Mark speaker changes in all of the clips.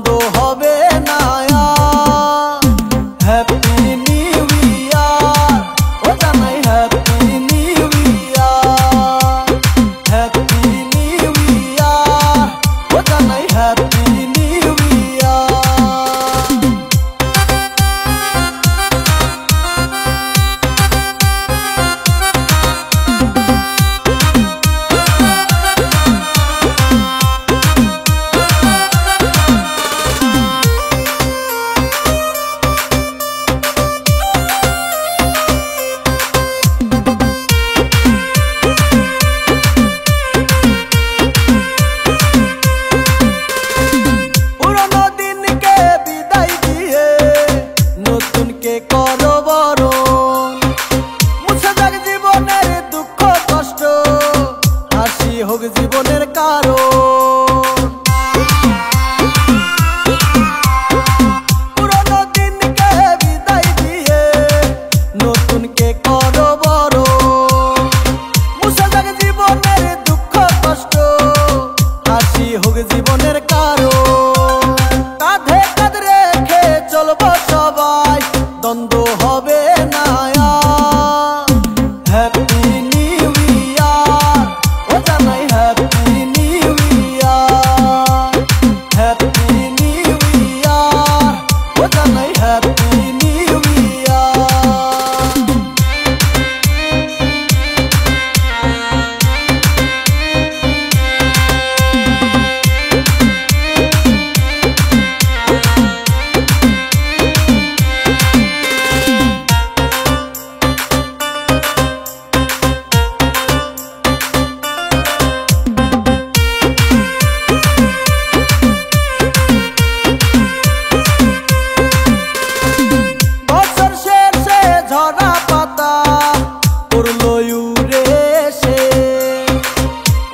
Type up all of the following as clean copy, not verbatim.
Speaker 1: দ্বন্দ্ব হবে না। হ্যাপি নিউ ইয়ার, ও জানাই happy new year, happy new year, ও জানাই হ্যাপি নিউ ইয়ার। করো বরণ, মুছে যাক জীবনের দুঃখ কষ্ট, হাসি হোক জীবনের কারণ। পুরনো দিনকে বিদায় দিয়ে নতুনকে করো বরণ, মুছে যাক জীবনের দুঃখ কষ্ট, হাসি হোক জীবনের কারণ। কাঁধে কাঁধ রেখে চলবো সবাই, দ্বন্দ্ব হবে না। হ্যাপি নিউ ইয়ার, ও জানাই happy new year, happy new year, ও জানাই হ্যাপি নিউ ইয়ার। ঝরা পাতা পড়লো উড়ে এসে,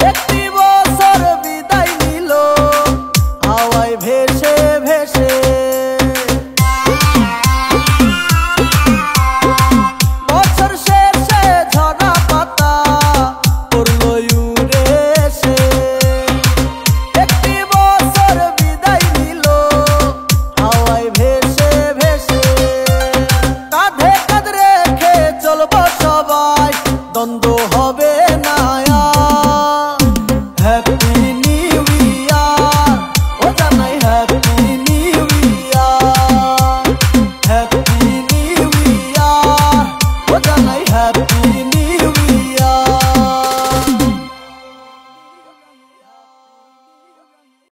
Speaker 1: একটি বছর বিদায় নিল হাওয়ায় ভেসে ভেসে। বছর শেষে ঝরা পাতা পড়লো উড়ে এসে, একটি বছর বিদায় নিল হাওয়ায় ভেসে ভেসে। কাঁধে কাঁধ রেখে চলবো সবাই, দ্বন্দ্ব